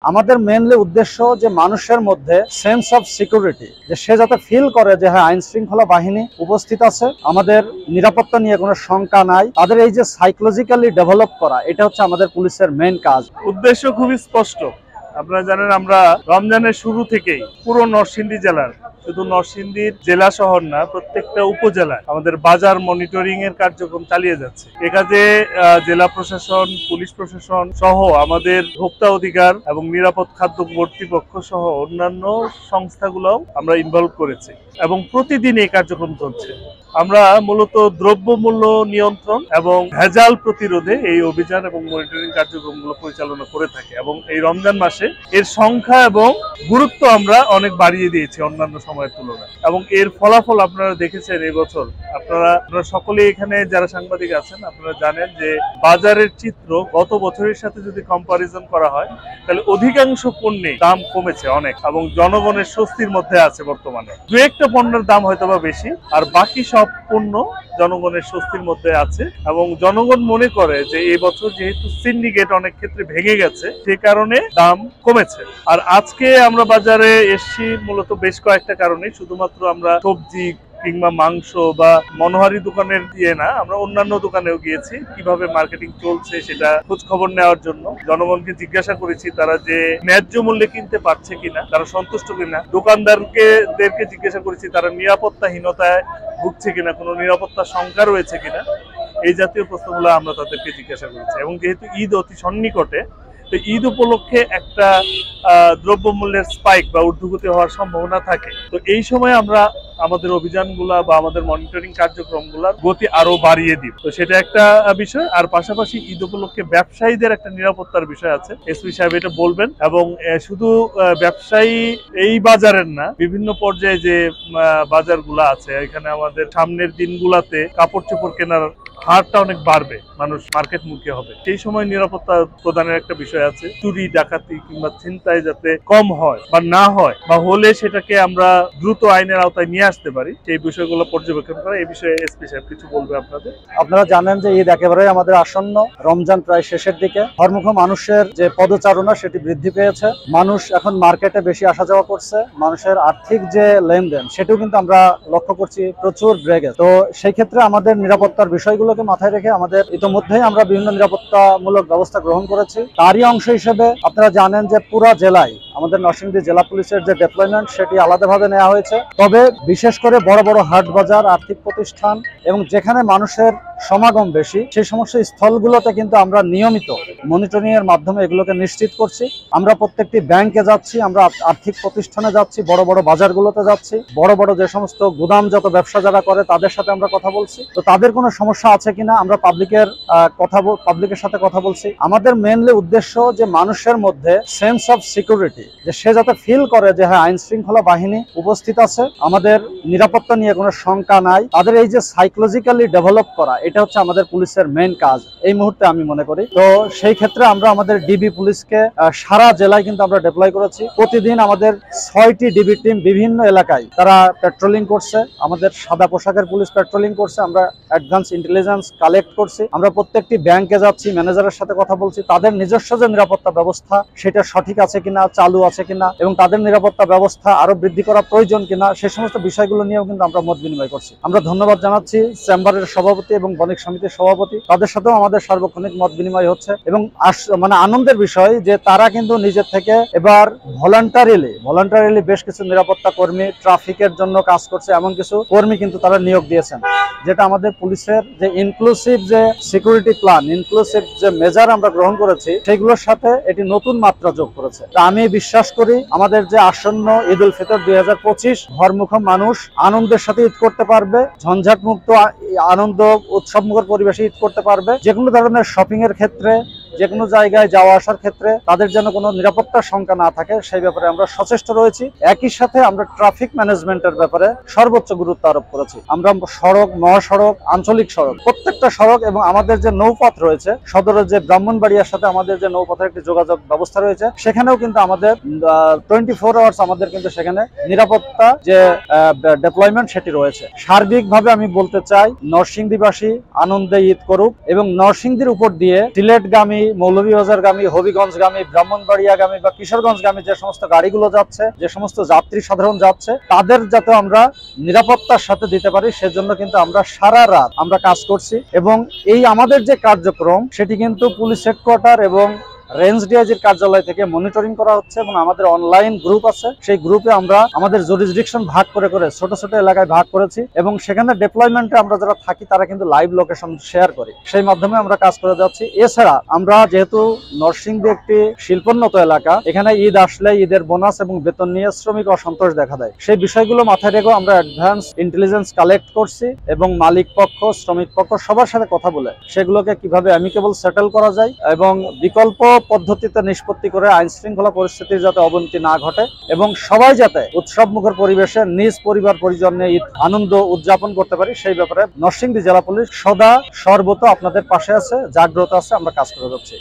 আমাদের মেইনলি উদ্দেশ্য যে মানুষের মধ্যে সেন্স অফ সিকিউরিটি, যে সে যাতে ফিল করে যে হ্যাঁ আইন শৃঙ্খলা বাহিনী উপস্থিত আছে, আমাদের নিরাপত্তা নিয়ে কোনো শঙ্কা নাই। তাদের এই যে সাইকোলজিক্যালি ডেভেলপ করা, এটা হচ্ছে আমাদের পুলিশের মেইন কাজ। উদ্দেশ্য খুবই স্পষ্ট। আপনারা জানেন আমরা রমজানের শুরু থেকেই পুরো নরসিংদী জেলার, শুধু নরসিংদীর জেলা শহর না, প্রত্যেকটা উপজেলায় আমাদের বাজার মনিটরিং এর কার্যক্রম চালিয়ে যাচ্ছে। এ কাজে জেলা প্রশাসন, পুলিশ প্রশাসন সহ আমাদের ভোক্তা অধিকার এবং নিরাপদ খাদ্য কর্তৃপক্ষ সহ অন্যান্য সংস্থাগুলোও আমরা ইনভলভ করেছি এবং প্রতিদিন এই কার্যক্রম চলছে। আমরা মূলত দ্রব্যমূল্য নিয়ন্ত্রণ এবং ভেজাল প্রতিরোধে এই অভিযান এবং মনিটরিং কার্যক্রমগুলো পরিচালনা করে থাকি এবং এই রমজান মাসে এর সংখ্যা এবং গুরুত্ব আমরা অনেক বাড়িয়ে দিয়েছি অন্যান্য সময়ের তুলনায় এবং এর ফলাফল আপনারা দেখেছেন এই বছর। আপনারা সকলেই এখানে যারা সাংবাদিক আছেন আপনারা জানেন যে বাজারের চিত্র গত বছরের সাথে যদি কম্পারিজন করা হয় তাহলে অধিকাংশ পণ্যে দাম কমেছে অনেক এবং জনগণের স্বস্তির মধ্যে আছে। বর্তমানে দু একটা পণ্যের দাম হয়তোবা বেশি, আর বাকি সব পণ্য জনগণের স্বস্তির মধ্যে আছে এবং জনগণ মনে করে যে এই বছর যেহেতু সিন্ডিকেট অনেক ক্ষেত্রে ভেঙে গেছে সে কারণে দাম কমেছে। আর আজকে আমরা বাজারে এসছি মূলত বেশ কয়েকটা কারণে, শুধুমাত্র আমরা সবজি কিংবা মাংস বা মনোহারি দোকানের দিয়ে না, আমরা অন্যান্য দোকানেও গিয়েছি কিভাবে মার্কেটিং চলছে সেটা খোঁজ খবর নেওয়ার জন্য। জনগণকে জিজ্ঞাসা করেছি তারা যে ন্যায্য মূল্যে কিনতে পারছে কিনা, তারা সন্তুষ্ট কিনা। দোকানদারকে জিজ্ঞাসা করেছি তারা নিরাপত্তাহীনতায় ভুগছে কিনা, কোনো নিরাপত্তা শঙ্কা রয়েছে কিনা। এই জাতীয় প্রশ্নগুলো আমরা তাদেরকে জিজ্ঞাসা করেছি এবং যেহেতু ঈদ অতি সন্নিকটে, তো ঈদ উপলক্ষে একটা দ্রব্যমূল্যের স্পাইক বা ঊর্ধ্বগতি হওয়ার সম্ভাবনা থাকে। তো এই সময় আমরা আমাদের অভিযানগুলা বা আমাদের মনিটরিং কার্যক্রমগুলোর গতি আরো বাড়িয়ে দিব। তো সেটা একটা বিষয়। আর পাশাপাশি ঈদ উপলক্ষে ব্যবসায়ীদের একটা নিরাপত্তার বিষয় আছে, এসপি সাহেব এটা বলবেন। এবং শুধু ব্যবসায়ী এই বাজারের না, বিভিন্ন পর্যায়ে যে বাজারগুলো আছে এখানে আমাদের সামনের দিনগুলাতে কাপড় চোপড় কেনার হারটা অনেক বাড়বে, মানুষ মার্কেট মুখী হবে। সেই সময় নিরাপত্তা প্রদানের একটা বিষয় আছে, চুরি ডাকাতি কিংবা ছিনতাই যাতে কম হয় বা না হয়, বা হলে সেটাকে আমরা দ্রুত আইনের আওতায় নিয়ে আসতে পারি, সেই বিষয়গুলো পর্যবেক্ষণ করা। এই বিষয়ে এসপি সাহেব কিছু বলবে আপনাদের। আপনারা জানেন যে ঈদ একেবারে আমাদের আসন্ন, রমজান প্রায় শেষের দিকে। ঘরমুখ মানুষের যে পদচারণা সেটি বৃদ্ধি পেয়েছে, মানুষ এখন মার্কেটে বেশি আসা যাওয়া করছে, মানুষের আর্থিক যে লেনদেন সেটাও কিন্তু আমরা লক্ষ্য করছি প্রচুর বেড়ে। তো সেই ক্ষেত্রে আমাদের নিরাপত্তার বিষয়গুলোকে মাথায় রেখে আমাদের ইতিমধ্যেই আমরা বিভিন্ন নিরাপত্তামূলক ব্যবস্থা গ্রহণ করেছি। তারই অংশ হিসেবে আপনারা জানেন যে পুরা জেলায় আমাদের নরসিংদী জেলা পুলিশের যে ডেপ্লয়মেন্ট সেটি আলাদাভাবে নেওয়া হয়েছে। তবে বিশেষ করে বড় বড় হাট বাজার, আর্থিক প্রতিষ্ঠান এবং যেখানে মানুষের সমাগম বেশি সেই সমস্ত স্থলগুলোতে কিন্তু আমরা নিয়মিত মনিটরিং এর মাধ্যমে এগুলোকে নিশ্চিত করছি। আমরা প্রত্যেকটি ব্যাংকে যাচ্ছি, আমরা আর্থিক প্রতিষ্ঠানে যাচ্ছি, বড় বড় বাজারগুলোতে যাচ্ছি, বড় বড় যে সমস্ত গুদামজাত ব্যবসা যারা করে তাদের সাথে আমরা কথা বলছি। তো তাদের কোনো সমস্যা আছে কিনা আমরা পাবলিকের সাথে কথা বলছি। আমাদের মেইনলি উদ্দেশ্য যে মানুষের মধ্যে সেন্স অফ সিকিউরিটি, যে সে যাতে ফিল করে যে হ্যাঁ আইন শৃঙ্খলা বাহিনী উপস্থিত আছে, আমাদের নিরাপত্তা নিয়ে কোনো শঙ্কা নাই। তাদের এই যে সাইকোলজিক্যালি ডেভেলপ করা, এটা হচ্ছে আমাদের পুলিশের মেইন কাজ এই মুহূর্তে আমি মনে করি। তো সেই ক্ষেত্রে আমরা আমাদের ডিবি পুলিশকে সারা জেলায় কিন্তু আমরা ডিপ্লয় করেছি। প্রতিদিন আমাদের 6টি ডিবি টিম বিভিন্ন এলাকায় তারা পেট্রোলিং করছে। আমাদের সাদা পোশাকের পুলিশ পেট্রোলিং করছে, আমরা অ্যাডভান্স ইন্টেলিজেন্স কালেক্ট করছি, আমরা প্রত্যেকটি ব্যাংকে যাচ্ছি, ম্যানেজারের সাথে কথা বলছি, তাদের নিজস্ব যে নিরাপত্তা ব্যবস্থা সেটা সঠিক আছে কিনা, চালু আছে কিনা এবং তাদের নিরাপত্তা ব্যবস্থা আরো বৃদ্ধি করা প্রয়োজন কিনা সেই সমস্ত বিষয়গুলো নিয়েও কিন্তু আমরা মত বিনিময় করছি। আমরা ধন্যবাদ জানাচ্ছি চেম্বারের সভাপতি এবং বণিক সমিতির সভাপতি, তাদের সাথেও আমাদের সার্বক্ষণিক মত বিনিময় হচ্ছে এবং আনন্দের বিষয় যে তারা কিন্তু নিজের থেকে এবার ভলান্টারিলি বেশ কিছু নিরাপত্তা কর্মী ট্রাফিকের জন্য কাজ করছে, এমন কিছু কর্মী কিন্তু তারা নিয়োগ দিয়েছেন, যেটা আমাদের পুলিশের যে ইনক্লুসিভ যে সিকিউরিটি প্ল্যান, ইনক্লুসিভ যে মেজার আমরা গ্রহণ করেছি সেগুলোর সাথে এটি নতুন মাত্রা যোগ করেছে। তা আমি বিশ্বাস করি আমাদের যে আসন্ন ঈদ উল ফিতর 2025 ঘরমুখ মানুষ আনন্দের সাথে ঈদ করতে পারবে, ঝঞ্ঝাট মুক্ত আনন্দ উৎসবমুখর পরিবেশে ঈদ করতে পারবে। যে কোনো ধরনের শপিং এর ক্ষেত্রে, যে কোনো জায়গায় যাওয়া আসার ক্ষেত্রে তাদের যেন কোনো নিরাপত্তার শঙ্কা না থাকে সেই ব্যাপারে আমরা সচেষ্ট রয়েছি। একই সাথে আমরা ট্রাফিক ম্যানেজমেন্টের ব্যাপারে সর্বোচ্চ গুরুত্ব আরোপ করেছি। আমরা সড়ক, মহাসড়ক, আঞ্চলিক সড়ক, প্রত্যেকটা সড়ক এবং আমাদের যে নৌপথ রয়েছে, সদরের যে ব্রাহ্মণবাড়িয়ার সাথে আমাদের যে নৌপথের একটি যোগাযোগ ব্যবস্থা রয়েছে, সেখানেও কিন্তু আমাদের 24 আওয়ার্স আমাদের কিন্তু সেখানে নিরাপত্তা যে ডেপ্লয়মেন্ট সেটি রয়েছে। সার্বিকভাবে আমি বলতে চাই নরসিংদীবাসী আনন্দে ঈদ করুক এবং নরসিংদীর উপর দিয়ে সিলেটগামী মৌলভীবাজারগামী, হবিগঞ্জগামী, ব্রাহ্মণবাড়িয়াগামী বা কিশোরগঞ্জগামী যে সমস্ত গাড়িগুলো যাচ্ছে, যে সমস্ত যাত্রী সাধারণ যাচ্ছে, তাদের যাতে আমরা নিরাপত্তার সাথে দিতে পারি সেজন্য কিন্তু আমরা সারা রাত আমরা কাজ করছি। এবং এই আমাদের যে কার্যক্রম সেটি কিন্তু পুলিশ হেডকোয়ার্টার এবং রেঞ্জ ডিআইজির কার্যালয় থেকে মনিটরিং করা হচ্ছে এবং আমাদের অনলাইন গ্রুপ আছে, সেই গ্রুপে আমরা আমাদের জুরিসডিকশন ভাগ করে করে ছোট ছোট এলাকায় ভাগ করেছি এবং সেখানে ডেপ্লয়মেন্টে আমরা যারা থাকি তারা কিন্তু লাইভ লোকেশন শেয়ার করি, সেই মাধ্যমে আমরা কাজ করে যাচ্ছি। এছাড়া আমরা যেহেতু নরসিংদী একটি শিল্পোন্নত এলাকা, এখানে ঈদ আসলে ঈদের বোনাস এবং বেতন নিয়ে শ্রমিক অসন্তোষ দেখা দেয়, সেই বিষয়গুলো মাথায় রেখে আমরা অ্যাডভান্স ইন্টেলিজেন্স কালেক্ট করছি এবং মালিক পক্ষ, শ্রমিক পক্ষ সবার সাথে কথা বলে সেগুলোকে কিভাবে অ্যামিকেবল সেটেল করা যায় এবং বিকল্প পদ্ধতিতে নিষ্পত্তি করে আইন শৃঙ্খলা পরিস্থিতির যাতে অবনতি না ঘটে এবং সবাই যাতে উৎসব মুখর পরিবেশে নিজ পরিবার পরিজন নিয়ে ঈদ আনন্দ উদযাপন করতে পারি, সেই ব্যাপারে নরসিংদী জেলা পুলিশ সদা সর্বত আপনাদের পাশে আছে, জাগ্রত আছে, আমরা কাজ করে যাচ্ছি।